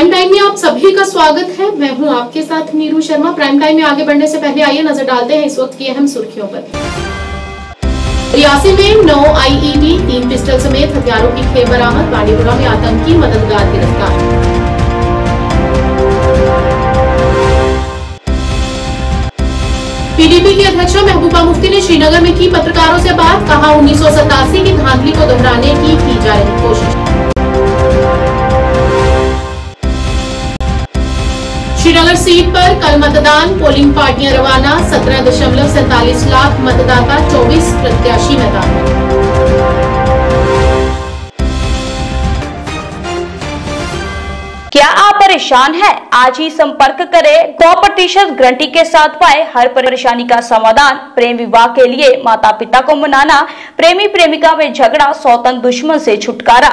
Prime time में आप सभी का स्वागत है। मैं हूं आपके साथ नीरू शर्मा। प्राइम टाइम में आगे बढ़ने से पहले आइए नजर डालते हैं इस वक्त की अहम सुर्खियों पर। रियासी में 9 IED 3 पिस्टल समेत हथियारों की खेप बरामद। बांडीपुरा में आतंकी मददगार गिरफ्तार। PDP की अध्यक्षा महबूबा मुफ्ती ने श्रीनगर में की पत्रकारों से बात। कहा 1987 की धांधली को दोहराने की जा रही कोशिश। श्रीनगर सीट पर कल मतदान। पोलिंग पार्टियां रवाना। 17.47 लाख मतदाता, 24 प्रत्याशी मैदान में। क्या आप परेशान हैं? आज ही संपर्क करें। 100% गारंटी के साथ पाए हर परेशानी का समाधान। प्रेम विवाह के लिए माता पिता को मनाना, प्रेमी प्रेमिका में झगड़ा, सौतन दुश्मन से छुटकारा,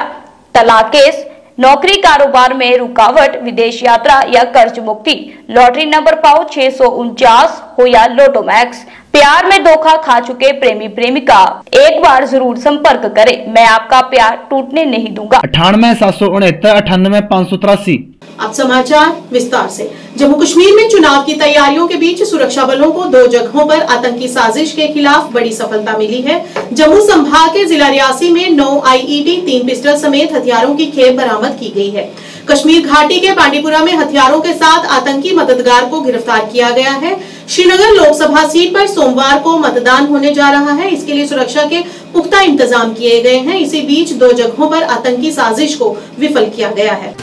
तलाक केस, नौकरी कारोबार में रुकावट, विदेश यात्रा या कर्ज मुक्ति, लॉटरी नंबर पाओ 649 हो या लोटो मैक्स, प्यार में धोखा खा चुके प्रेमी प्रेमिका, एक बार जरूर संपर्क करें। मैं आपका प्यार टूटने नहीं दूंगा। 98 769 98 583। अब समाचार विस्तार से। जम्मू कश्मीर में चुनाव की तैयारियों के बीच सुरक्षा बलों को 2 जगहों पर आतंकी साजिश के खिलाफ बड़ी सफलता मिली है। जम्मू संभाग के जिला रियासी में 9 IED 3 पिस्टल समेत हथियारों की खेप बरामद की गई है। कश्मीर घाटी के बांडीपुरा में हथियारों के साथ आतंकी मददगार को गिरफ्तार किया गया है। श्रीनगर लोकसभा सीट पर सोमवार को मतदान होने जा रहा है। इसके लिए सुरक्षा के पुख्ता इंतजाम किए गए हैं। इसी बीच 2 जगहों पर आतंकी साजिश को विफल किया गया है।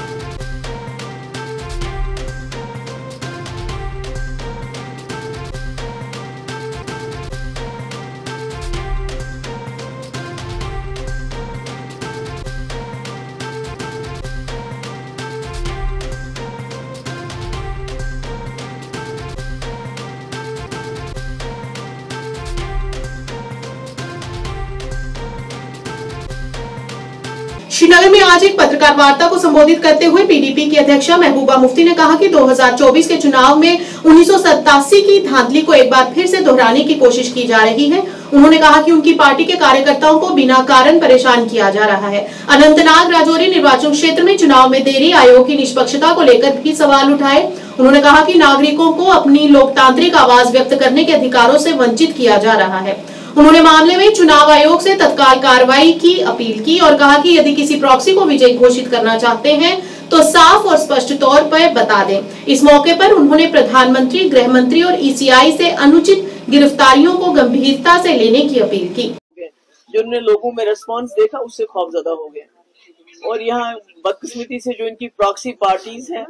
श्रीनगर में आज एक पत्रकार वार्ता को संबोधित करते हुए PDP की अध्यक्षा महबूबा मुफ्ती ने कहा कि 2024 के चुनाव में 1987 की धांधली को एक बार फिर से दोहराने की कोशिश की जा रही है। उन्होंने कहा कि उनकी पार्टी के कार्यकर्ताओं को बिना कारण परेशान किया जा रहा है। अनंतनाग राजौरी निर्वाचन क्षेत्र में चुनाव में देरी, आयोग की निष्पक्षता को लेकर भी सवाल उठाए। उन्होंने कहा कि नागरिकों को अपनी लोकतांत्रिक आवाज व्यक्त करने के अधिकारों से वंचित किया जा रहा है। उन्होंने मामले में चुनाव आयोग से तत्काल कार्रवाई की अपील की और कहा कि यदि किसी प्रॉक्सी को विजयी घोषित करना चाहते हैं तो साफ और स्पष्ट तौर पर बता दें। इस मौके पर उन्होंने प्रधानमंत्री, गृह मंत्री और ECI से अनुचित गिरफ्तारियों को गंभीरता से लेने की अपील की। जो उन्होंने लोगों में रिस्पांस देखा उससे खौफजदा हो गए और यहाँ बदकिस्मती से जो इनकी प्रॉक्सी पार्टीज हैं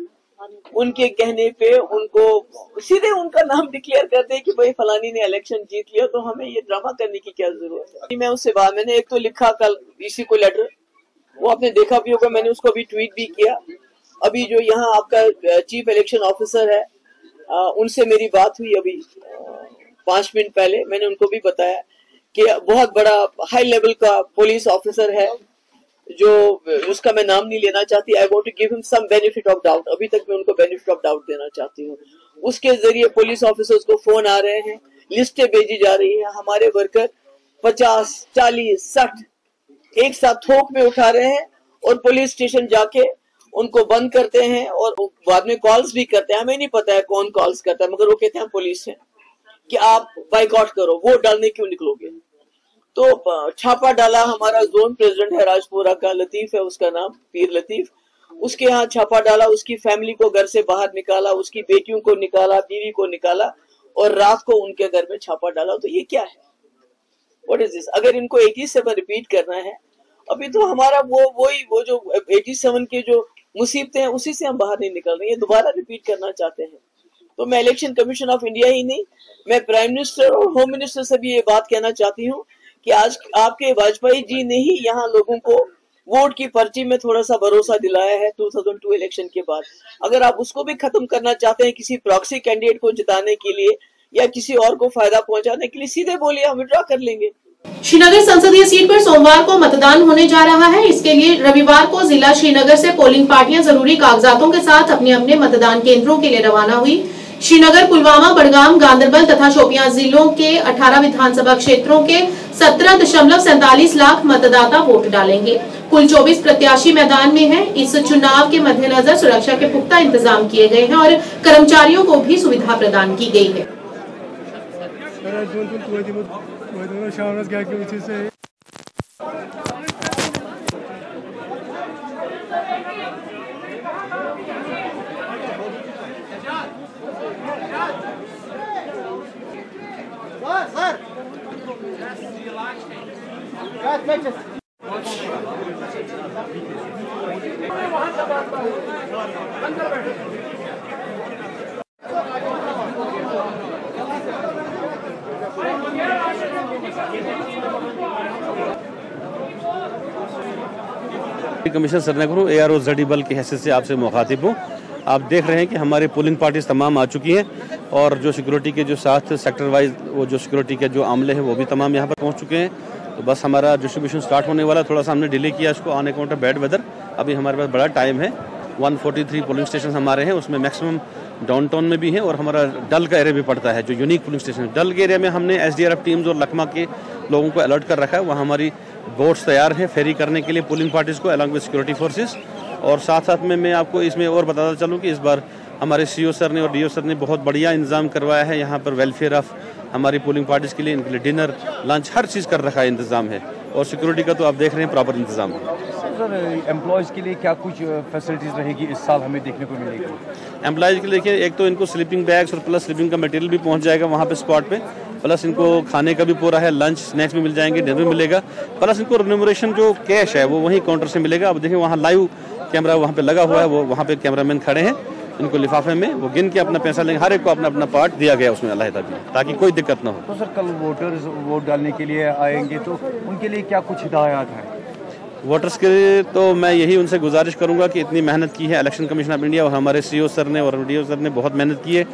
उनके कहने पे उनको सीधे उनका नाम डिक्लेयर करते हैं कि भाई फलानी ने इलेक्शन जीत लिया, तो हमें ये ड्रामा करने की क्या जरूरत है। मैं उससे बाद मैंने एक तो लिखा कल इसी को लेटर, वो आपने देखा भी होगा, मैंने उसको अभी ट्वीट भी किया। अभी जो यहाँ आपका चीफ इलेक्शन ऑफिसर है उनसे मेरी बात हुई अभी 5 मिनट पहले। मैंने उनको भी बताया कि बहुत बड़ा हाई लेवल का पुलिस ऑफिसर है जो उसका मैं नाम नहीं लेना चाहती। I want to give him some benefit of doubt. अभी तक मैं उनको बेनिफिट ऑफ डाउट देना चाहती हूँ। उसके जरिए पुलिस ऑफिसर्स को फोन आ रहे हैं, लिस्टें भेजी जा रही है, हमारे वर्कर 50, 40, 60 एक साथ थोक में उठा रहे हैं और पुलिस स्टेशन जाके उनको बंद करते हैं और बाद में कॉल्स भी करते हैं। हमें नहीं पता है कौन कॉल्स करता है, मगर वो कहते हैं पुलिस है कि आप बाइकआउट करो, वोट डालने क्यों निकलोगे। तो छापा डाला, हमारा जोन प्रेसिडेंट है राजपुरा का, लतीफ है उसका नाम, पीर लतीफ, उसके यहाँ छापा डाला, उसकी फैमिली को घर से बाहर निकाला, उसकी बेटियों को निकाला, बीवी को निकाला और रात को उनके घर में छापा डाला। तो ये क्या है? What is this? अगर इनको 87 रिपीट करना है, अभी तो हमारा वो जो 87 के जो मुसीबतें हैं उसी से हम बाहर नहीं निकल रहे हैं, दोबारा रिपीट करना चाहते हैं। तो मैं इलेक्शन कमीशन ऑफ इंडिया ही नहीं, मैं प्राइम मिनिस्टर और होम मिनिस्टर से भी ये बात कहना चाहती हूँ कि आज आपके वाजपेयी जी ने ही यहाँ लोगों को वोट की पर्ची में थोड़ा सा भरोसा दिलाया है 2002 इलेक्शन के बाद। अगर आप उसको भी खत्म करना चाहते हैं किसी प्रॉक्सी कैंडिडेट को जिताने के लिए या किसी और को फायदा पहुंचाने के लिए, सीधे बोलिए, हम विड्रॉ कर लेंगे। श्रीनगर संसदीय सीट पर सोमवार को मतदान होने जा रहा है। इसके लिए रविवार को जिला श्रीनगर से पोलिंग पार्टियां जरूरी कागजातों के साथ अपने अपने मतदान केंद्रों के लिए रवाना हुई। श्रीनगर, पुलवामा, बड़गाम, गांदरबल तथा शोपियां जिलों के 18 विधानसभा क्षेत्रों के 17.47 लाख मतदाता वोट डालेंगे। कुल 24 प्रत्याशी मैदान में हैं। इस चुनाव के मद्देनजर सुरक्षा के पुख्ता इंतजाम किए गए हैं और कर्मचारियों को भी सुविधा प्रदान की गई है। कमिश्नर श्रीनगर ARO ZD बल की हैसियत से आपसे मुखातिब हूँ। आप देख रहे हैं कि हमारे पोलिंग पार्टीज तमाम आ चुकी हैं और जो सिक्योरिटी के जो साथ सेक्टर वाइज वो जो सिक्योरिटी के जो आमले हैं वो भी तमाम यहाँ पर पहुँच चुके हैं। तो बस हमारा डिस्ट्रीब्यूशन स्टार्ट होने वाला, थोड़ा सा हमने डिले किया इसको on account of bad weather. अभी हमारे पास बड़ा टाइम है। 143 पोलिंग स्टेशन हमारे हैं, उसमें मैक्सिमम डाउनटाउन में भी है और हमारा डल का एरिया भी पड़ता है जो यूनिक पोलिंग स्टेशन है। डल के एरिया में हमने SDRF टीम्स और लखमा के लोगों को अलर्ट कर रखा है। वहाँ हमारी बोट्स तैयार हैं फेरी करने के लिए पोलिंग पार्टीज को अलॉन्ग विद सिक्योरिटी फोर्सेस। और साथ साथ में मैं आपको इसमें और बताता चलूँ कि इस बार हमारे CO सर ने और DO सर ने बहुत बढ़िया इंतजाम करवाया है। यहाँ पर वेलफेयर ऑफ हमारी पोलिंग पार्टीज के लिए, इनके लिए डिनर लंच हर चीज़ कर रखा है इंतजाम है। और सिक्योरिटी का तो आप देख रहे हैं प्रॉपर इंतजाम है। सर एम्प्लॉयज़ के लिए क्या कुछ फैसिलिटीज़ रहेगी इस साल हमें देखने को मिलेगी? एम्प्लॉयज़ के लिए देखिए, एक तो इनको स्लीपिंग बैग्स और प्लस स्लीपिंग का मटेरियल भी पहुंच जाएगा वहाँ पे स्पॉट पे, प्लस इनको खाने का भी पूरा है, लंच स्नैक्स भी मिल जाएंगे, डिनर भी मिलेगा, प्लस इनको रिन्यूमरेशन जो कैश है वो वहीं काउंटर से मिलेगा। अब देखिए वहाँ लाइव कैमरा वहाँ पे लगा हुआ है, वो वहाँ पे कैमरामैन खड़े हैं, इनको लिफाफे में वो गिन के अपना पैसा लेंगे। हर एक को अपना अपना पार्ट दिया गया उसमें अलहदा भी, ताकि कोई दिक्कत ना हो। तो सर कल वोटर्स वोट डालने के लिए आएंगे तो उनके लिए क्या कुछ हिदायत है? वोटर्स के तो मैं यही उनसे गुजारिश करूंगा कि इतनी मेहनत की है इलेक्शन कमीशन ऑफ इंडिया और हमारे CO सर ने और DO सर ने बहुत मेहनत की है।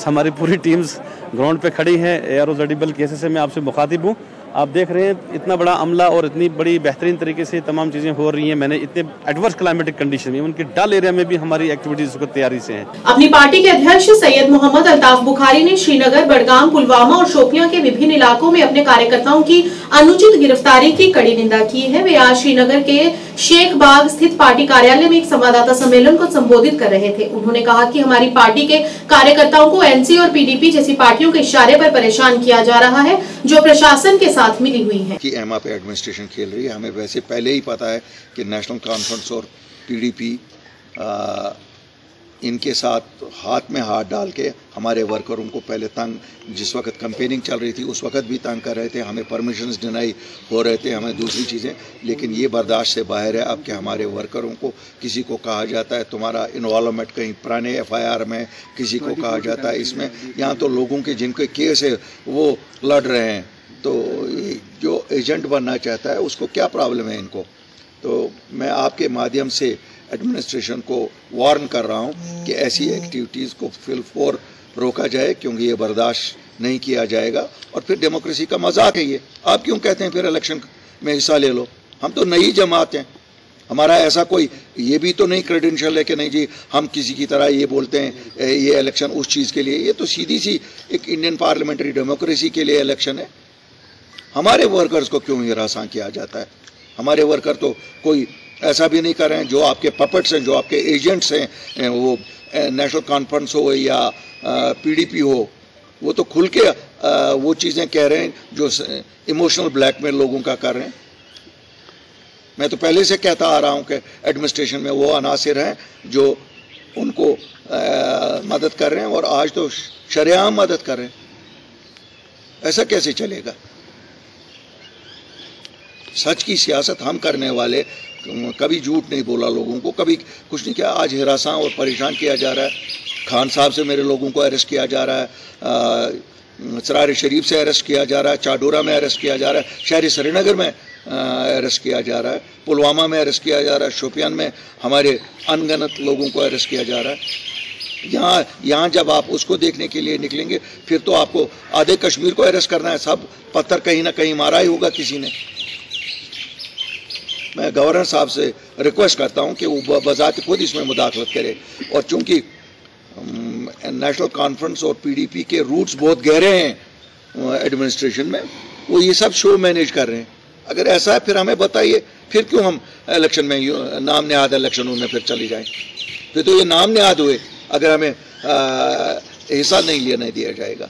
हमारी पूरी टीम्स ग्राउंड पे खड़ी है। ARO ZD बल केसेस से मैं आपसे मुखातिब हूँ। आप देख रहे हैं इतना बड़ा अमला और इतनी बड़ी बेहतरीन तरीके से तमाम चीज़ें हो रही हैं। मैंने इतने एडवर्स क्लाइमेटिक कंडीशन में, उनके डल एरिया में भी हमारी एक्टिविटीज़ को तैयारी से हैं। अपनी पार्टी के अध्यक्ष सैयद मोहम्मद अल्ताफ बुखारी ने श्रीनगर, बडगाम, पुलवामा और शोपियां के विभिन्न इलाकों में अपने कार्यकर्ताओं की अनुचित गिरफ्तारी की कड़ी निंदा की है। वे आज श्रीनगर के शेख बाग स्थित पार्टी कार्यालय में एक संवाददाता सम्मेलन को संबोधित कर रहे थे। उन्होंने कहा कि हमारी पार्टी के कार्यकर्ताओं को NC और PDP जैसी पार्टियों के इशारे पर परेशान किया जा रहा है, जो प्रशासन के साथ मिली हुई है। कि एमा पे एडमिनिस्ट्रेशन खेल रही है। हमें वैसे पहले ही पता है कि नेशनल कॉन्फ्रेंस और PDP इनके साथ हाथ में हाथ डाल के हमारे वर्करों को पहले तंग, जिस वक्त कैंपेनिंग चल रही थी उस वक्त भी तंग कर रहे थे, हमें परमिशंस डिनाई हो रहे थे, हमें दूसरी चीज़ें, लेकिन ये बर्दाश्त से बाहर है अब कि हमारे वर्करों को किसी को कहा जाता है तुम्हारा इन्वॉल्वमेंट कहीं पुराने FIR में, किसी को कहा जाता है इसमें। यहाँ तो लोगों के जिनके केस है वो लड़ रहे हैं, तो जो एजेंट बनना चाहता है उसको क्या प्रॉब्लम है इनको। तो मैं आपके माध्यम से एडमिनिस्ट्रेशन को वार्न कर रहा हूँ कि ऐसी एक्टिविटीज़ को फिलफोर रोका जाए, क्योंकि ये बर्दाश्त नहीं किया जाएगा और फिर डेमोक्रेसी का मजाक है ये। आप क्यों कहते हैं फिर इलेक्शन में हिस्सा ले लो? हम तो नई जमात हैं, हमारा ऐसा कोई ये भी तो नहीं क्रेडेंशियल है कि नहीं जी हम किसी की तरह ये बोलते हैं ये इलेक्शन उस चीज़ के लिए। ये तो सीधी सी एक इंडियन पार्लियामेंट्री डेमोक्रेसी के लिए इलेक्शन है। हमारे वर्कर्स को क्यों हरासा किया जाता है? हमारे वर्कर तो कोई ऐसा भी नहीं कर रहे हैं। जो आपके पपेट्स हैं, जो आपके एजेंट्स हैं, वो नेशनल कॉन्फ्रेंस हो या PDP हो, वो तो खुल के वो चीज़ें कह रहे हैं जो इमोशनल ब्लैकमेल लोगों का कर रहे हैं। मैं तो पहले से कहता आ रहा हूं कि एडमिनिस्ट्रेशन में वो अनासिर हैं जो उनको मदद कर रहे हैं और आज तो शरेआम मदद कर रहे हैं। ऐसा कैसे चलेगा? सच की सियासत हम करने वाले, कभी झूठ नहीं बोला लोगों को, कभी कुछ नहीं किया। आज हिरासा और परेशान किया जा रहा है। खान साहब से मेरे लोगों को अरेस्ट किया जा रहा है, सरार शरीफ से अरेस्ट किया जा रहा है, चाडोरा में अरेस्ट किया जा रहा है, शहर श्रीनगर में अरेस्ट किया जा रहा है, पुलवामा में अरेस्ट किया जा रहा है, शोपियान में हमारे अनगिनत लोगों को अरेस्ट किया जा रहा है। यहाँ जब आप उसको देखने के लिए निकलेंगे फिर तो आपको आधे कश्मीर को अरेस्ट करना है। सब पत्थर कहीं ना कहीं मारा ही होगा किसी ने। मैं गवर्नर साहब से रिक्वेस्ट करता हूं कि वो बजात खुद इसमें मुदाखलत करे। और चूंकि नेशनल कॉन्फ्रेंस और PDP के रूट्स बहुत गहरे हैं एडमिनिस्ट्रेशन में, वो ये सब शो मैनेज कर रहे हैं। अगर ऐसा है फिर हमें बताइए, फिर क्यों हम इलेक्शन में नाम नेहाद इलेक्शनों में फिर चली जाएं? फिर तो ये नाम नेहाद हुए अगर हमें हिस्सा नहीं लेने दिया जाएगा।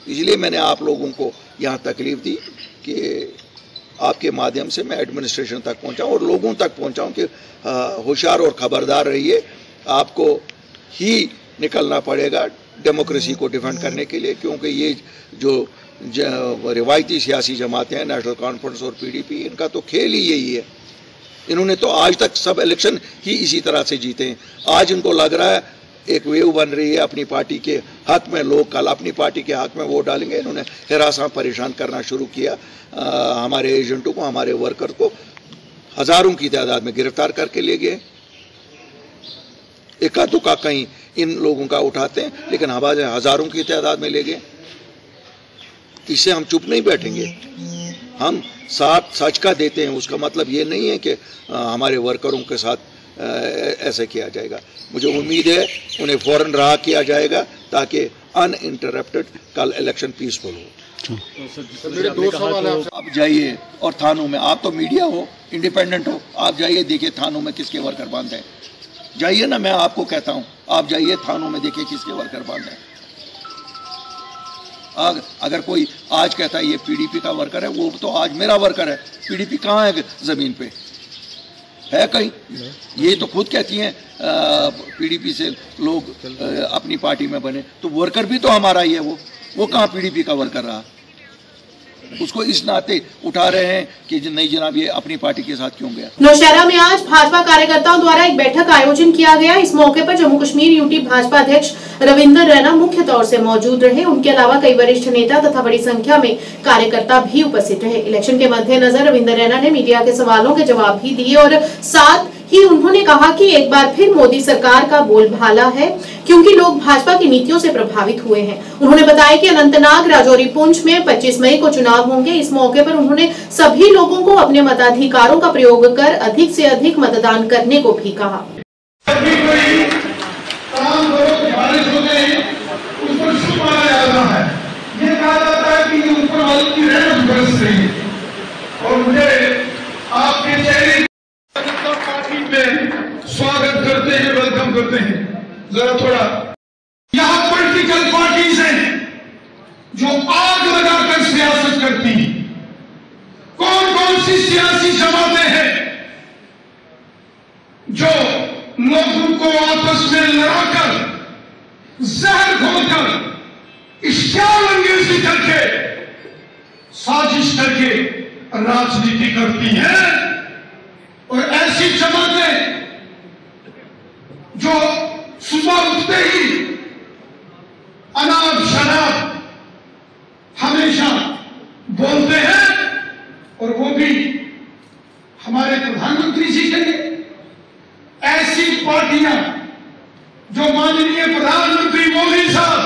इसलिए मैंने आप लोगों को यहाँ तकलीफ दी कि आपके माध्यम से मैं एडमिनिस्ट्रेशन तक पहुँचाऊँ और लोगों तक पहुँचाऊँ कि होशियार और ख़बरदार रहिए, आपको ही निकलना पड़ेगा डेमोक्रेसी को डिफेंड करने के लिए, क्योंकि ये जो रिवायती सियासी जमातें हैं, नेशनल कॉन्फ्रेंस और पीडीपी, इनका तो खेल ही यही है। इन्होंने तो आज तक सब इलेक्शन ही इसी तरह से जीते हैं। आज इनको लग रहा है एक वेव बन रही है अपनी पार्टी के हक में, लोग कल अपनी पार्टी के हक में वोट डालेंगे। इन्होंने हिरासा परेशान करना शुरू किया, हमारे एजेंटों को, हमारे वर्कर को हजारों की तादाद में गिरफ्तार करके ले गए। एका दुका कहीं इन लोगों का उठाते हैं, लेकिन हमारे हजारों की तादाद में ले गए। इससे हम चुप नहीं बैठेंगे, हम साथ सच का देते हैं। उसका मतलब ये नहीं है कि हमारे वर्करों के साथ ऐसे किया जाएगा। मुझे उम्मीद है उन्हें फौरन रहा किया जाएगा ताकि अनइंटरप्टेड कल इलेक्शन पीसफुल हो। मेरे 2 सवाल है। आप जाइए और थानों में, आप तो मीडिया हो, इंडिपेंडेंट हो, आप जाइए देखिए थानों में किसके वर्कर बांधे हैं। जाइए ना, मैं आपको कहता हूँ, आप जाइए थानों में देखिए किसके वर्कर बांधे हैं। अगर कोई आज कहता है ये पीडीपी का वर्कर है, वो तो आज मेरा वर्कर है। पीडीपी कहाँ है जमीन पे है कहीं? ये तो खुद कहती हैं पीडीपी से लोग अपनी पार्टी में बने, तो वर्कर भी तो हमारा ही है। वो कहाँ पीडीपी का वर्कर रहा? उसको इस नाते उठा रहे हैं कि नहीं जनाब ये अपनी पार्टी के साथ क्यों गया। नौशहरा में आज भाजपा कार्यकर्ताओं द्वारा एक बैठक आयोजन किया गया। इस मौके पर जम्मू कश्मीर यूटी भाजपा अध्यक्ष रविंदर रैना मुख्य तौर से मौजूद रहे। उनके अलावा कई वरिष्ठ नेता तथा बड़ी संख्या में कार्यकर्ता भी उपस्थित रहे। इलेक्शन के मद्देनजर रविंदर रैना ने मीडिया के सवालों के जवाब भी दिए और साथ ही उन्होंने कहा कि एक बार फिर मोदी सरकार का बोलबाला है, क्योंकि लोग भाजपा की नीतियों से प्रभावित हुए हैं। उन्होंने बताया कि अनंतनाग, राजौरी, पुंछ में 25 मई को चुनाव होंगे। इस मौके पर उन्होंने सभी लोगों को अपने मताधिकारों का प्रयोग कर अधिक से अधिक मतदान करने को भी कहा। स्वागत करते हैं, वेलकम करते हैं। जरा थोड़ा यहां पॉलिटिकल पार्टीज हैं जो आग लगाकर सियासत करती हैं। कौन कौन सी सियासी जमातें हैं जो लोगों को आपस में लड़ाकर, जहर घोलकर, इश्तियारअंगेजी करके, साजिश करके राजनीति करती हैं। और ऐसी जमातें जो सुबह उठते ही अनाप शराब हमेशा बोलते हैं, और वो भी हमारे प्रधानमंत्री जी के लिए। ऐसी पार्टियां जो माननीय प्रधानमंत्री मोदी साहब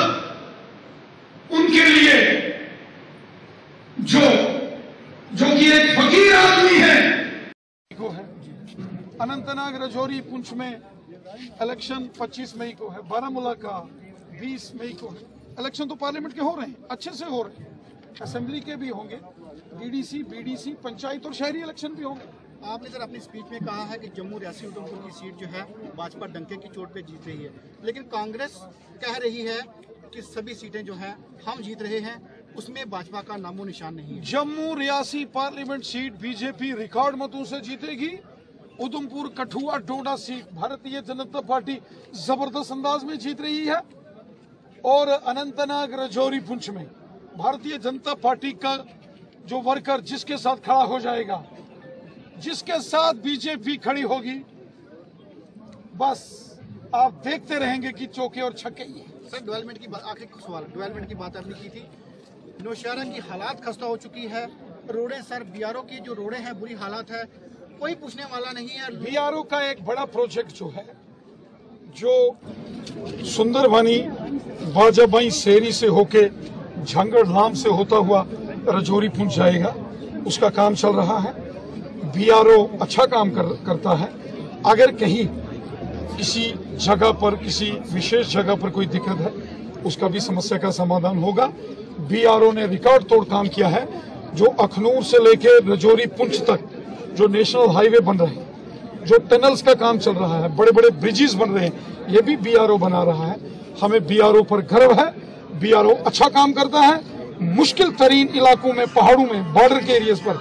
उनके लिए जो कि एक फकीर आदमी है। अनंतनाग, राजौरी, पुंछ में इलेक्शन 25 मई को है। बारामूला का 20 मई को है। इलेक्शन तो पार्लियामेंट के हो रहे हैं, अच्छे से हो रहे हैं। असेंबली के भी होंगे, डीडीसी, बीडीसी, पंचायत और शहरी इलेक्शन भी होंगे। आपने सर अपनी स्पीच में कहा है कि जम्मू, रियासी, उधमपुर की सीट जो है भाजपा डंके की चोट पे जीत रही है, लेकिन कांग्रेस कह रही है कि सभी सीटें जो हैं हम जीत रहे हैं, उसमें भाजपा का नामो निशान नहीं है। Jammu, Reasi parliament seat BJP record मतों से जीतेगी। उधमपुर, कठुआ, डोडा सीट भारतीय जनता पार्टी जबरदस्त अंदाज में जीत रही है। और अनंतनाग, राजौरी, पुंछ में भारतीय जनता पार्टी का जो वर्कर जिसके साथ खड़ा हो जाएगा, जिसके साथ बीजेपी खड़ी होगी, बस आप देखते रहेंगे कि चौके और छक्के ही है। सर डेवलपमेंट की आखिरी सवाल, डेवलपमेंट की बात आपने की थी। नौशहरा की हालात खस्ता हो चुकी है। रोडें सर, बीआरओ की जो रोडें हैं बुरी हालात है, कोई पूछने वाला नहीं है। बीआरओ का एक बड़ा प्रोजेक्ट जो है, जो सुंदरबनी, बाजाबाई, सेरी से होके झंगड़ लाम से होता हुआ राजौरी पुंछ जाएगा, उसका काम चल रहा है। बीआरओ अच्छा काम करता है। अगर कहीं किसी जगह पर, किसी विशेष जगह पर कोई दिक्कत है, उसका भी समस्या का समाधान होगा। बीआरओ ने रिकॉर्ड तोड़ काम किया है। जो अखनूर से लेके रजौरी पुंछ तक जो नेशनल हाईवे बन रहे हैं, जो टनल्स का काम चल रहा है, बड़े बड़े ब्रिजेस बन रहे हैं, ये भी बीआरओ बना रहा है। हमें बीआरओ पर गर्व है। बीआरओ अच्छा काम करता है। मुश्किल तरीन इलाकों में, पहाड़ों में, बॉर्डर के एरियाज पर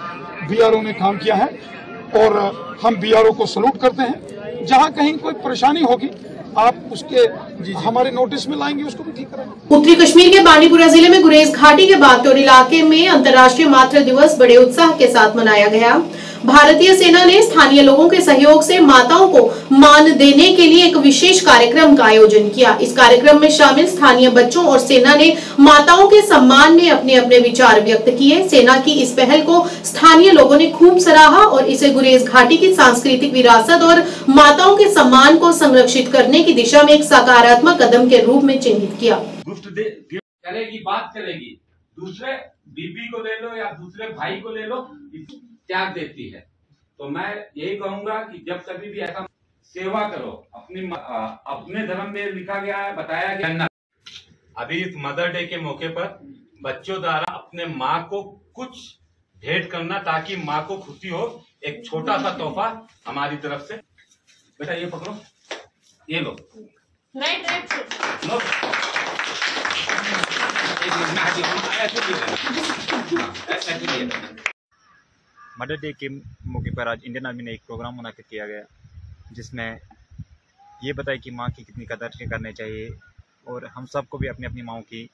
बीआरओ ने काम किया है और हम बीआरओ को सलूट करते हैं। जहां कहीं कोई परेशानी होगी आप उसके हमारे नोटिस में लाएंगे, उसको भी ठीक करेंगे। उत्तरी कश्मीर के बांडीपुरा जिले में गुरेज घाटी के बागतौर इलाके में अंतर्राष्ट्रीय मातृ दिवस बड़े उत्साह के साथ मनाया गया। भारतीय सेना ने स्थानीय लोगों के सहयोग से माताओं को मान देने के लिए एक विशेष कार्यक्रम का आयोजन किया। इस कार्यक्रम में शामिल स्थानीय बच्चों और सेना ने माताओं के सम्मान में अपने अपने विचार व्यक्त किए। सेना की इस पहल को स्थानीय लोगों ने खूब सराहा और इसे गुरेज घाटी की सांस्कृतिक विरासत और माताओं के सम्मान को संरक्षित करने की दिशा में एक सकारात्मक कदम के रूप में चिन्हित किया। करेगी, बात करेगी, दूसरे बीबी को ले लो या दूसरे भाई को ले लो, त्याग देती है। तो मैं यही कहूंगा कि जब कभी भी ऐसा सेवा करो, अपने धर्म में लिखा गया है, बताया गया। अभी इस मदर डे के मौके पर बच्चों द्वारा अपने माँ को कुछ भेंट करना ताकि माँ को खुशी हो, एक छोटा सा तोहफा हमारी तरफ से। बेटा ये पकड़ो, ये लो। मदर डे के मौके पर आज इंडियन आर्मी ने एक प्रोग्राम मुनाकिद किया गया जिसमें ये बताया कि माँ की कितनी कदर करनी चाहिए और हम सबको भी अपनी अपनी माँओं की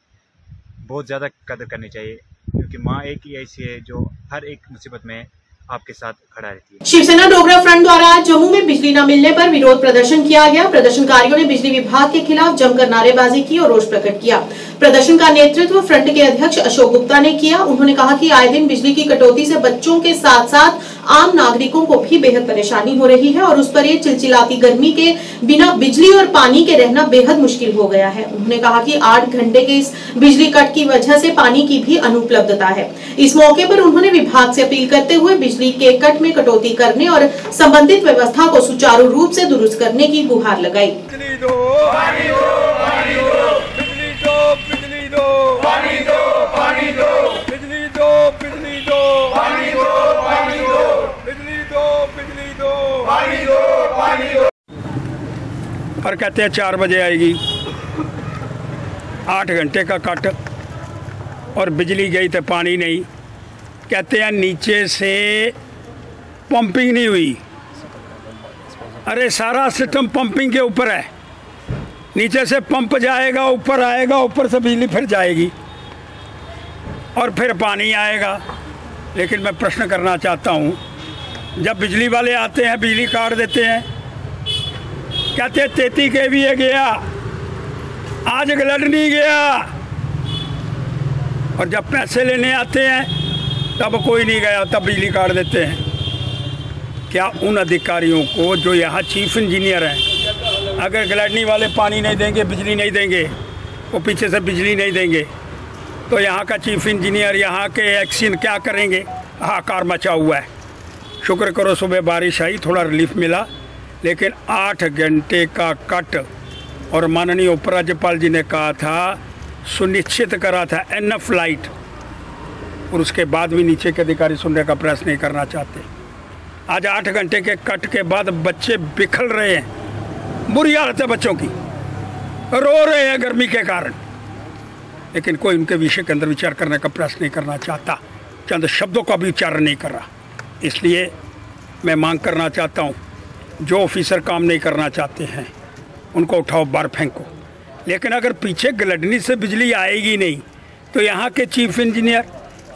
बहुत ज़्यादा कदर करनी चाहिए, क्योंकि माँ एक ही ऐसी है जो हर एक मुसीबत में आपके साथ खड़ा रहती है। शिवसेना डोगरा फ्रंट द्वारा आज जम्मू में बिजली न मिलने पर विरोध प्रदर्शन किया गया। प्रदर्शनकारियों ने बिजली विभाग के खिलाफ जमकर नारेबाजी की और रोष प्रकट किया। प्रदर्शन का नेतृत्व फ्रंट के अध्यक्ष अशोक गुप्ता ने किया। उन्होंने कहा कि आए दिन बिजली की कटौती से बच्चों के साथ साथ आम नागरिकों को भी बेहद परेशानी हो रही है और उस पर ये चिलचिलाती गर्मी के बिना बिजली और पानी के रहना बेहद मुश्किल हो गया है। उन्होंने कहा कि 8 घंटे के इस बिजली कट की वजह से पानी की भी अनुपलब्धता है। इस मौके पर उन्होंने विभाग से अपील करते हुए बिजली के कट में कटौती करने और संबंधित व्यवस्था को सुचारू रूप से दुरुस्त करने की गुहार लगाई। पर कहते हैं 4 बजे आएगी, 8 घंटे का कट और बिजली गई तो पानी नहीं। कहते हैं नीचे से पंपिंग नहीं हुई। अरे सारा सिस्टम पंपिंग के ऊपर है, नीचे से पंप जाएगा, ऊपर आएगा, ऊपर से बिजली फिर जाएगी और फिर पानी आएगा। लेकिन मैं प्रश्न करना चाहता हूँ, जब बिजली वाले आते हैं बिजली काट देते हैं, कहते 33 kVA गया, आज ग्लड नहीं गया, और जब पैसे लेने आते हैं तब कोई नहीं गया, तब बिजली काट देते हैं। क्या उन अधिकारियों को जो यहाँ चीफ इंजीनियर हैं, अगर ग्लडनी वाले पानी नहीं देंगे, बिजली नहीं देंगे, वो पीछे से बिजली नहीं देंगे, तो यहाँ का चीफ इंजीनियर, यहाँ के एक्शन क्या करेंगे? हाहाकार मचा हुआ है। शुक्र करो सुबह बारिश आई, थोड़ा रिलीफ मिला, लेकिन 8 घंटे का कट, और माननीय उपराज्यपाल जी ने कहा था, सुनिश्चित करा था एनफ लाइट, और उसके बाद भी नीचे के अधिकारी सुनने का प्रयास नहीं करना चाहते। आज 8 घंटे के कट के बाद बच्चे बिखर रहे हैं, बुरी हालत है बच्चों की, रो रहे हैं गर्मी के कारण, लेकिन कोई उनके विषय के अंदर विचार करने का प्रयास नहीं करना चाहता, चंद शब्दों का भी उच्चारण नहीं कर रहा। इसलिए मैं मांग करना चाहता हूँ, जो ऑफिसर काम नहीं करना चाहते हैं उनको उठाओ, बाहर फेंको। लेकिन अगर पीछे ग्लडनी से बिजली आएगी नहीं, तो यहाँ के चीफ इंजीनियर,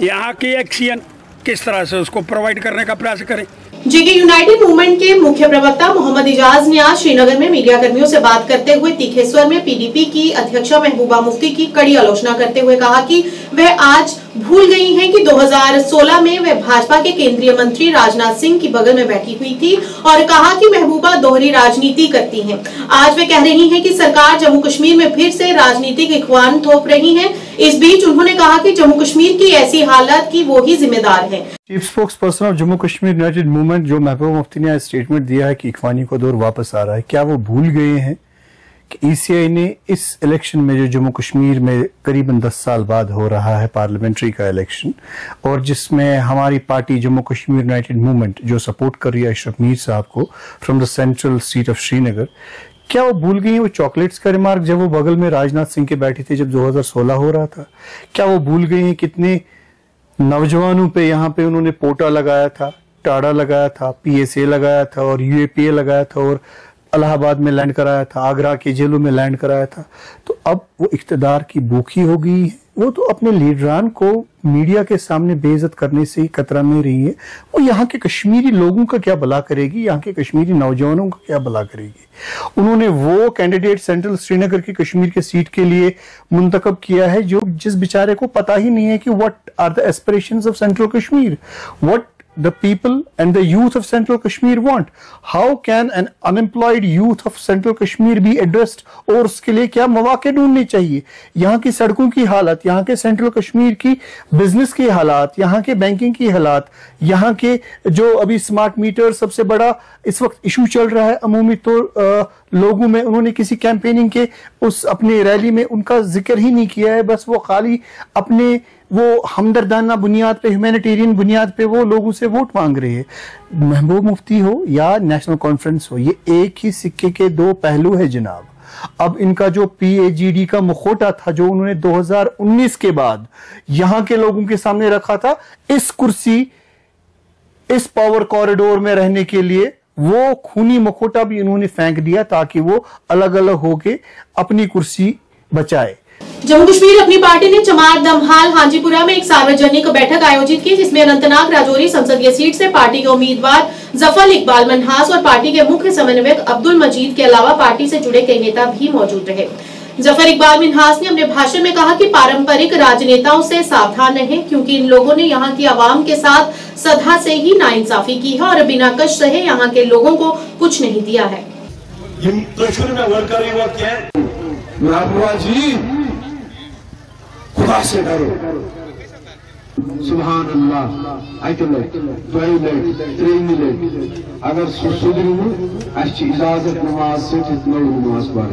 यहाँ के एक्शन किस तरह से उसको प्रोवाइड करने का प्रयास करें। जेके यूनाइटेड मूवमेंट के मुख्य प्रवक्ता मोहम्मद इजाज ने आज श्रीनगर में मीडिया कर्मियों से बात करते हुए तीखे स्वर में पीडीपी की अध्यक्षा महबूबा मुफ्ती की कड़ी आलोचना करते हुए कहा कि वह आज भूल गई हैं कि 2016 में वह भाजपा के केंद्रीय मंत्री राजनाथ सिंह की बगल में बैठी हुई थी, और कहा कि महबूबा दोहरी राजनीति करती हैं। आज वे कह रही हैं कि सरकार जम्मू कश्मीर में फिर से राजनीतिक इख्वान थोप रही है। इस बीच उन्होंने कहा कि जम्मू कश्मीर की ऐसी हालत की वो ही जिम्मेदार है। Chief spokes person of Jammu Kashmir United movement जो महबूबा मुफ्ती ने स्टेटमेंट दिया है कि इख्वानी का दौर वापस आ रहा है, क्या वो भूल गए हैं कि ईसीआई ने इस इलेक्शन में जो जम्मू कश्मीर में करीबन 10 साल बाद हो रहा है पार्लियामेंट्री का इलेक्शन, और जिसमें हमारी party Jammu Kashmir United movement जो सपोर्ट कर रही है अशरफ मीर साहब को from the central seat of Srinagar, क्या वो भूल गई वो चॉकलेट्स का रिमार्क जब वो बगल में राजनाथ सिंह के बैठे थे जब 2016 हो रहा था? क्या वो भूल गई हैं कितने नौजवानों पे यहाँ पे उन्होंने पोटा लगाया था, टाड़ा लगाया था, पीएसए लगाया था और यूएपीए लगाया था और इलाहाबाद में लैंड कराया था, आगरा के जेलों में लैंड कराया था? तो अब वो इख्तिदार की भूखी हो गई है। वो तो अपने लीडरान को मीडिया के सामने बेइज्जत करने से ही कतरा में रही है। वो यहाँ के कश्मीरी लोगों का क्या भला करेगी, यहाँ के कश्मीरी नौजवानों का क्या भला करेगी? उन्होंने वो कैंडिडेट सेंट्रल श्रीनगर की कश्मीर के सीट के लिए मुंतखब किया है जो जिस बेचारे को पता ही नहीं है कि what are the aspirations of central Kashmir, what the people and the youth of Central Kashmir want. How can an unemployed youth of Central Kashmir be addressed? और उसके लिए क्या मौके ढूंढने चाहिए? यहाँ की सड़कों की हालत, यहाँ के सेंट्रल कश्मीर की बिजनेस की हालात, यहाँ के बैंकिंग की हालात, यहाँ के जो अभी स्मार्ट मीटर सबसे बड़ा इस वक्त इशू चल रहा है अमूमी तौर लोगों में, उन्होंने किसी कैंपेनिंग के उस अपने रैली में उनका जिक्र ही नहीं किया है। बस वो खाली अपने वो हमदर्दाना बुनियाद पे, ह्यूमैनिटेरियन बुनियाद पे वो लोगों से वोट मांग रहे हैं। महबूब मुफ्ती हो या नेशनल कॉन्फ्रेंस हो, ये एक ही सिक्के के दो पहलू है जनाब। अब इनका जो पीएजीडी का मुखौटा था जो उन्होंने 2019 के बाद यहां के लोगों के सामने रखा था, इस कुर्सी इस पावर कॉरिडोर में रहने के लिए, वो खूनी मुखौटा भी इन्होंने फेंक दिया ताकि वो अलग अलग होके अपनी कुर्सी बचाए। जम्मू कश्मीर अपनी पार्टी ने चमार दमहाल हाजीपुरा में एक सार्वजनिक बैठक आयोजित की जिसमें अनंतनाग राजौरी संसदीय सीट से पार्टी के उम्मीदवार जफर इकबाल मनहास और पार्टी के मुख्य समन्वयक अब्दुल मजीद के अलावा पार्टी से जुड़े कई नेता भी मौजूद रहे। जफर इकबाल मनहास ने अपने भाषण में कहा कि पारंपरिक राजनेताओं से सावधान रहें क्योंकि इन लोगों ने यहाँ की आवाम के साथ सदा से ही नाइंसाफी की है और बिना कष्ट सहे यहाँ के लोगों को कुछ नहीं दिया है। खुदा से डरो, सुभान अल्लाह, अगर सुधरू इजाजत नमाज से नमाज पढ़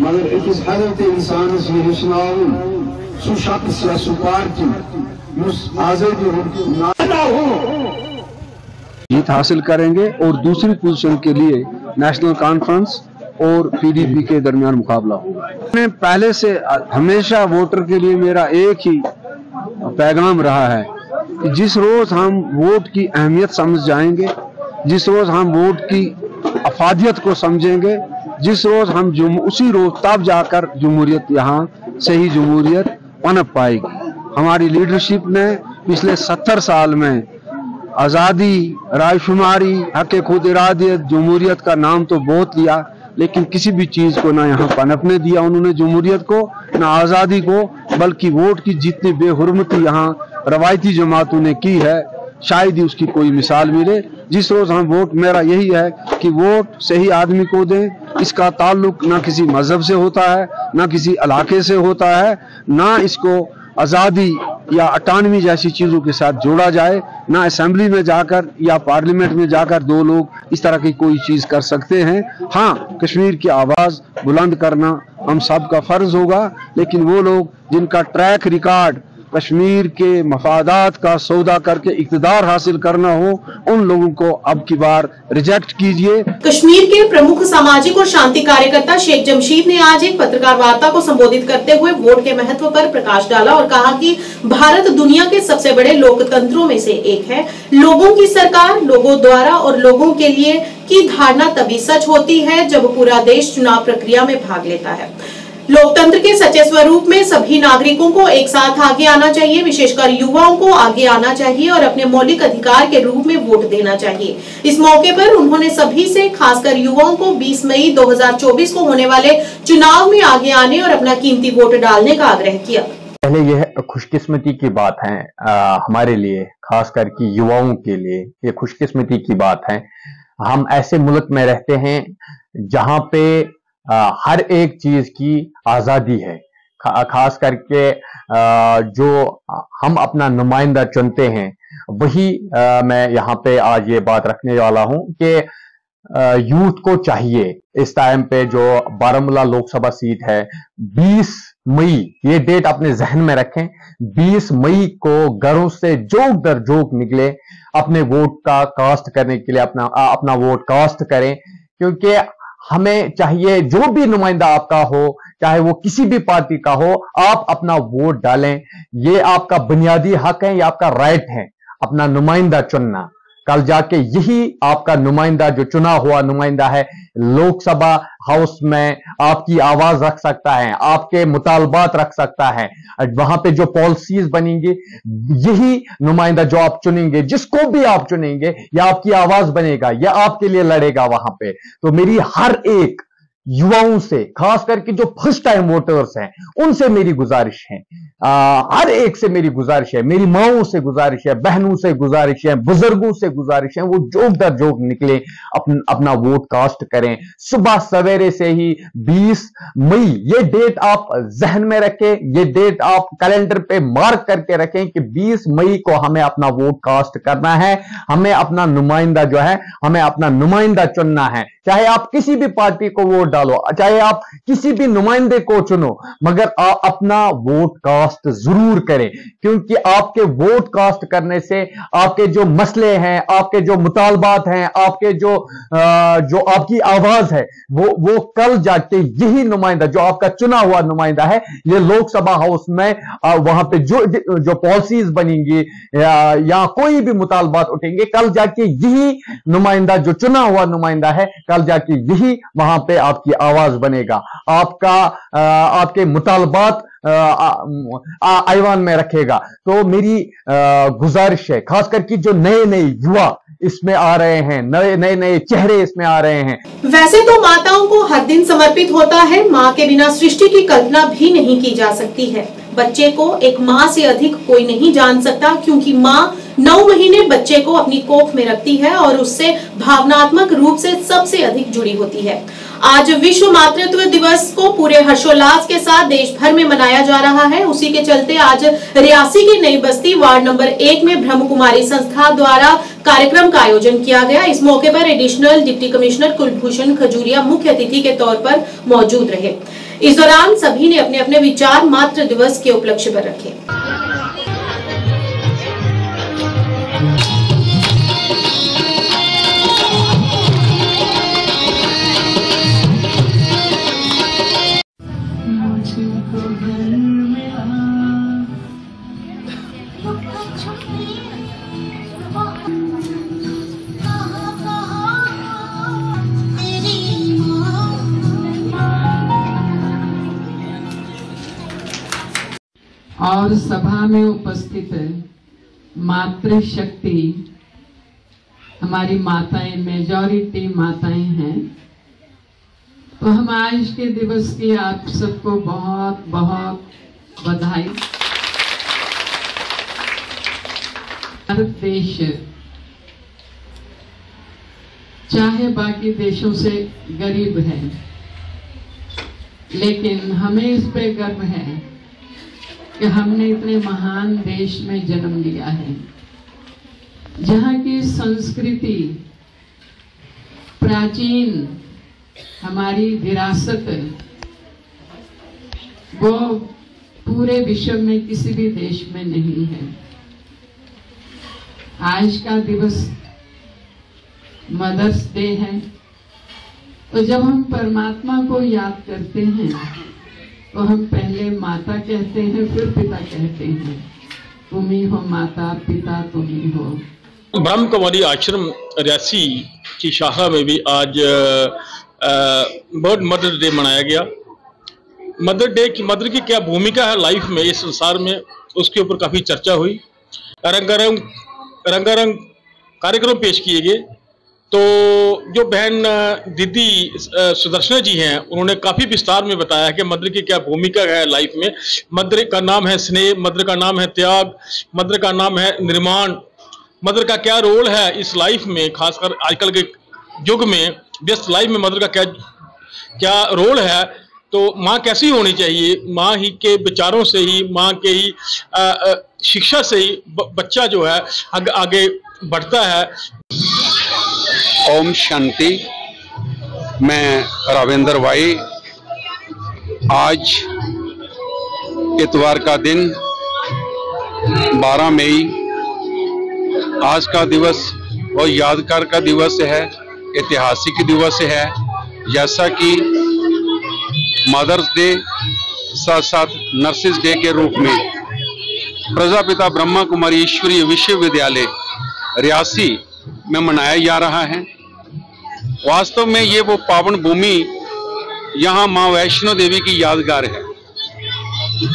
मगर अकिस हजरत इंसानस यह हेचनावन सु शख्स या सु पार्टी आजादी जीत हासिल करेंगे और दूसरी पोजीशन के लिए नेशनल कॉन्फ्रेंस और पीडीपी के दरमियान मुकाबला होगा। मैंने पहले से हमेशा वोटर के लिए मेरा एक ही पैगाम रहा है कि जिस रोज हम वोट की अहमियत समझ जाएंगे, जिस रोज हम वोट की अफादियत को समझेंगे, जिस रोज हम उसी रोज तब जाकर जमहूरियत यहाँ सही जमहूरियत पनप पाएगी। हमारी लीडरशिप ने पिछले 70 साल में आज़ादी, रायशुमारी, हक खुद इरादियत, जमहूरियत का नाम तो बहुत लिया लेकिन किसी भी चीज को ना यहाँ पनपने दिया उन्होंने जमहूरियत को, ना आज़ादी को, बल्कि वोट की जितनी बेहुरमती यहाँ रवायती जमातों ने की है शायद ही उसकी कोई मिसाल मिले। जिस रोज हम वोट, मेरा यही है कि वोट सही आदमी को दें। इसका ताल्लुक ना किसी मजहब से होता है, ना किसी इलाके से होता है, ना इसको आज़ादी या अटानवी जैसी चीज़ों के साथ जोड़ा जाए, ना असेंबली में जाकर या पार्लियामेंट में जाकर दो लोग इस तरह की कोई चीज़ कर सकते हैं। हाँ, कश्मीर की आवाज़ बुलंद करना हम सब का फ़र्ज होगा, लेकिन वो लोग जिनका ट्रैक रिकॉर्ड कश्मीर के मफादात का सौदा करके इक़्तिदार हासिल करना हो, उन लोगों को अब की बार रिजेक्ट कीजिए। कश्मीर के प्रमुख सामाजिक और शांति कार्यकर्ता शेख जमशीद ने आज एक पत्रकार वार्ता को संबोधित करते हुए वोट के महत्व पर प्रकाश डाला और कहा कि भारत दुनिया के सबसे बड़े लोकतंत्रों में से एक है। लोगों की सरकार, लोगों द्वारा और लोगों के लिए की धारणा तभी सच होती है जब पूरा देश चुनाव प्रक्रिया में भाग लेता है। लोकतंत्र के सच्चे स्वरूप में सभी नागरिकों को एक साथ आगे आना चाहिए, विशेषकर युवाओं को आगे आना चाहिए और अपने मौलिक अधिकार के रूप में वोट देना चाहिए। इस मौके पर उन्होंने सभी से, खासकर युवाओं को 20 मई 2024 को होने वाले चुनाव में आगे आने और अपना कीमती वोट डालने का आग्रह किया। पहले यह खुशकिस्मती की बात है हमारे लिए, खासकर कि युवाओं के लिए ये खुशकिस्मती की बात है। हम ऐसे मुल्क में रहते हैं जहां पे हर एक चीज की आज़ादी है, खास करके जो हम अपना नुमाइंदा चुनते हैं वही मैं यहाँ पे आज ये बात रखने वाला हूँ कि यूथ को चाहिए इस टाइम पे जो बारामूला लोकसभा सीट है, 20 मई, ये डेट अपने जहन में रखें, 20 मई को घरों से जोक दर जोक निकले, अपने वोट का कास्ट करने के लिए अपना वोट कास्ट करें, क्योंकि हमें चाहिए जो भी नुमाइंदा आपका हो, चाहे वो किसी भी पार्टी का हो, आप अपना वोट डालें। ये आपका बुनियादी हक है, ये आपका राइट है अपना नुमाइंदा चुनना। कल जाके यही आपका नुमाइंदा, जो चुना हुआ नुमाइंदा है, लोकसभा हाउस में आपकी आवाज रख सकता है, आपके मुतालबात रख सकता है। वहां पे जो पॉलिसीज बनेंगी, यही नुमाइंदा जो आप चुनेंगे, जिसको भी आप चुनेंगे, यह आपकी आवाज बनेगा, यह आपके लिए लड़ेगा वहां पे। तो मेरी हर एक युवाओं से, खास करके जो फर्स्ट टाइम वोटर्स हैं, उनसे मेरी गुजारिश है, हर एक से मेरी गुजारिश है, मेरी माओं से गुजारिश है, बहनों से गुजारिश है, बुजुर्गों से गुजारिश है, वो जोक दर जोक निकले, अपना वोट कास्ट करें। सुबह सवेरे से ही 20 मई, ये डेट आप जहन में रखें, ये डेट आप कैलेंडर पे मार्क करके रखें कि 20 मई को हमें अपना वोट कास्ट करना है, हमें अपना नुमाइंदा जो है, हमें अपना नुमाइंदा चुनना है। चाहे आप किसी भी पार्टी को वोट डालो, चाहे आप किसी भी नुमाइंदे को चुनो, मगर आप अपना वोट कास्ट जरूर करें, क्योंकि आपके वोट कास्ट करने से आपके जो मसले हैं, आपके जो मुतालबात हैं, आपके जो आपकी आवाज है, वो कल जाके यही नुमाइंदा, जो आपका चुना हुआ नुमाइंदा है, ये लोकसभा हाउस में वहां पे जो पॉलिसीज बनेंगी या कोई भी मुतालबात उठेंगे, कल जाके यही नुमाइंदा, जो चुना हुआ नुमाइंदा है, कल जाके यही वहां पे आपकी आवाज बनेगा, आपके मुतालबात आईवान में रखेगा। तो मेरी गुजारिश है, खास करके जो नए नए युवा इसमें आ रहे हैं, नए नए चेहरे इसमें आ रहे हैं। वैसे तो माताओं को हर दिन समर्पित होता है, माँ के बिना सृष्टि की कल्पना भी नहीं की जा सकती है। बच्चे को एक माँ से अधिक कोई नहीं जान सकता, क्योंकि माँ 9 महीने बच्चे को अपनी कोख में रखती है और उससे भावनात्मक रूप से सबसे अधिक जुड़ी होती है। आज विश्व मातृत्व दिवस को पूरे हर्षोल्लास के साथ देश भर में मनाया जा रहा है। उसी के चलते आज रियासी की नई बस्ती वार्ड नंबर 1 में ब्रह्म कुमारी संस्था द्वारा कार्यक्रम का आयोजन किया गया। इस मौके पर additional deputy commissioner Kulbhushan Khajuria मुख्य अतिथि के तौर पर मौजूद रहे। इस दौरान सभी ने अपने अपने विचार मातृ दिवस के उपलक्ष्य पर रखे। और सभा में उपस्थित मातृशक्ति हमारी माताएं, मेजॉरिटी माताएं हैं, तो हम आज के दिवस की आप सबको बहुत बहुत बधाई। भारत देश चाहे बाकी देशों से गरीब है, लेकिन हमें इस पे गर्व है कि हमने इतने महान देश में जन्म लिया है, जहाँ की संस्कृति, प्राचीन हमारी विरासत, वो पूरे विश्व में किसी भी देश में नहीं है। आज का दिवस मदर्स डे है, तो जब हम परमात्मा को याद करते हैं तो हम पहले माता कहते हैं, फिर पिता कहते हैं। तुम ही हो माता, पिता तुम ही हो। ब्रह्म कुमारी आश्रम रियासी की शाखा में भी आज वर्ल्ड मदर डे मनाया गया। मदर डे की, मदर की क्या भूमिका है लाइफ में, इस संसार में, उसके ऊपर काफ़ी चर्चा हुई। रंगारंग कार्यक्रम पेश किए गए। तो जो बहन दीदी सुदर्शना जी हैं, उन्होंने काफ़ी विस्तार में बताया कि मदर की क्या भूमिका है लाइफ में। मदर का नाम है स्नेह, मदर का नाम है त्याग, मदर का नाम है निर्माण। मदर का क्या रोल है इस लाइफ में, खासकर आजकल के युग में, व्यस्त लाइफ में मदर का क्या रोल है। तो माँ कैसी होनी चाहिए, माँ ही के विचारों से ही, माँ के ही शिक्षा से ही बच्चा जो है आगे बढ़ता है। ओम शांति। मैं रावेंद्र भाई, आज इतवार का दिन 12 मई आज का दिवस और यादगार का दिवस है, ऐतिहासिक दिवस है। जैसा कि मदर्स डे साथ साथ नर्सिस डे के रूप में प्रजापिता ब्रह्मा कुमारी ईश्वरीय विश्वविद्यालय रियासी में मनाया जा रहा है। वास्तव में ये वो पावन भूमि, यहाँ माँ वैष्णो देवी की यादगार है।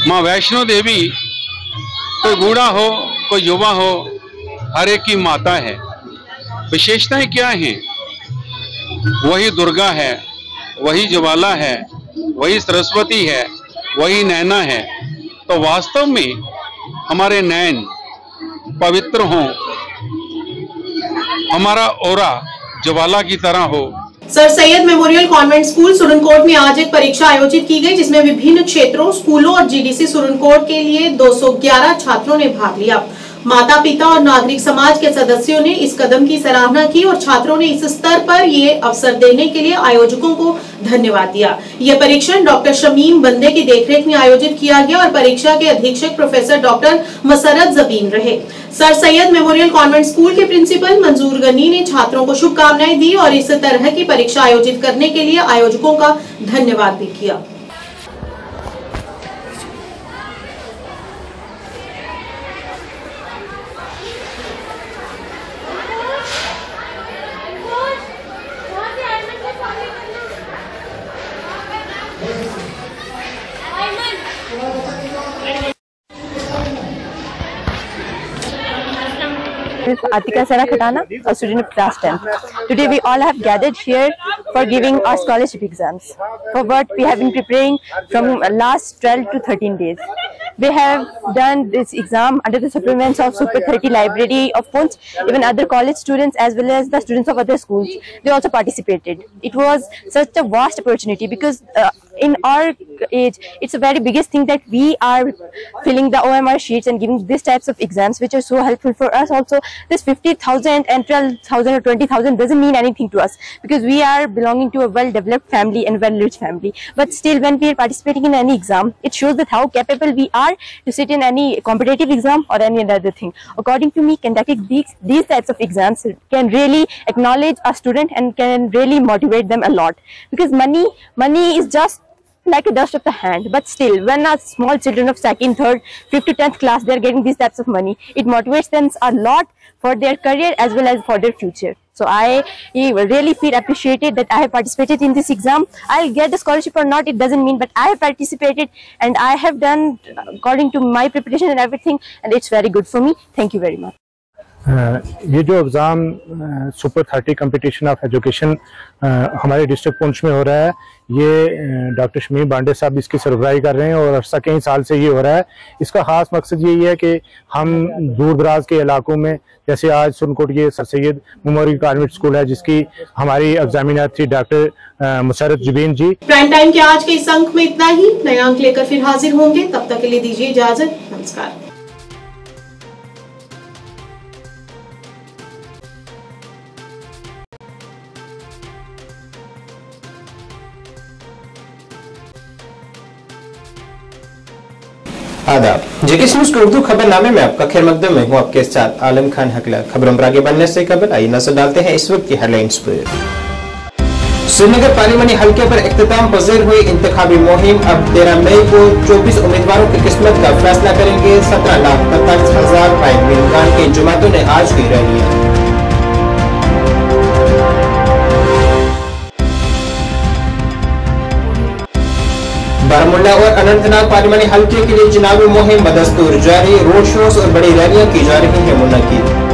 माँ वैष्णो देवी कोई बूढ़ा हो कोई युवा हो, हर एक की माता है। विशेषताएं क्या हैं? वही दुर्गा है, वही ज्वाला है, वही सरस्वती है, वही नैना है। तो वास्तव में हमारे नैन पवित्र हों, हमारा ओरा ज्वाला की तरह हो। Sir Syed memorial convent school Surankot में आज एक परीक्षा आयोजित की गई, जिसमें विभिन्न क्षेत्रों, स्कूलों और जीडीसी सुरनकोट के लिए 211 छात्रों ने भाग लिया। माता पिता और नागरिक समाज के सदस्यों ने इस कदम की सराहना की और छात्रों ने इस स्तर पर ये अवसर देने के लिए आयोजकों को धन्यवाद दिया। यह परीक्षण डॉक्टर शमीम बंदे की देखरेख में आयोजित किया गया और परीक्षा के अधीक्षक प्रोफेसर डॉक्टर मसरत जबीन रहे। Sir Syed memorial convent school के प्रिंसिपल मंजूर गनी ने छात्रों को शुभकामनाएं दी और इस तरह की परीक्षा आयोजित करने के लिए आयोजकों का धन्यवाद भी किया। This is Atika Sara Khatana, a student of class 10. Today we all have gathered here for giving our scholarship exams, for what we have been preparing from last 12 to 13 days. We have done this exam under the supervision of Super 30 Library of Poonch. Even other college students as well as the students of other schools, they also participated. It was such a vast opportunity because in our age, it's a very biggest thing that we are filling the OMR sheets and giving these types of exams, which are so helpful for us. Also, this 50,000 and 12,000 or 20,000 doesn't mean anything to us because we are belonging to a well-developed family and well-rich family. But still, when we are participating in any exam, it shows that how capable we are to sit in any competitive exam or any other thing. According to me, conducting these types of exams can really acknowledge a student and can really motivate them a lot, because money is just like a dust of the hand. But still, when our small children of 2nd, 3rd, 5th to 10th class, they are getting these types of money, it motivates them a lot for their career as well as for their future. So I really feel appreciated that I have participated in this exam. I'll get the scholarship or not, it doesn't mean, but I have participated and I have done according to my preparation and everything, and it's very good for me. Thank you very much. ये जो exam super 30 competition of education हमारे district Poonch में हो रहा है, ये doctor Shamim Bande साहब इसकी सरबराही कर रहे हैं और अरसा कई साल से ये हो रहा है। इसका ख़ास मकसद यही है कि हम दूर दराज के इलाकों में, जैसे आज सुरनकोट ये sir Syed memorial convent school है जिसकी हमारी एग्जामिनर थी डॉक्टर मसरत जबीन जी। प्राइम टाइम के आज के इस अंक में इतना ही। नए अंक लेकर फिर हाजिर होंगे, तब तक के लिए दीजिए इजाजत। नमस्कार। आदाब, जेके न्यूज़ के उर्दू खबरनामे में आपका खैर मकदम में हूँ आपके साथ आलम खान हकला। खबरों पर आगे बढ़ने से कबल आइए नजर डालते हैं इस वक्त की हेडलाइंस पर। श्रीनगर पार्लिमानी हल्के पर इख्तिताम पजीर हुई इंतखाबी मुहिम। अब 13 मई को 24 उम्मीदवारों की किस्मत का फैसला करेंगे। 17,45,000 फाइल की जमातों ने आज की रैलियां। बारामूला और अनंतनाग पार्लिमानी हल्के के लिए चुनावी मुहिम बदस्तूर जारी। रोड शोज और बड़ी रैलियां की जा रही है मुनक्किद।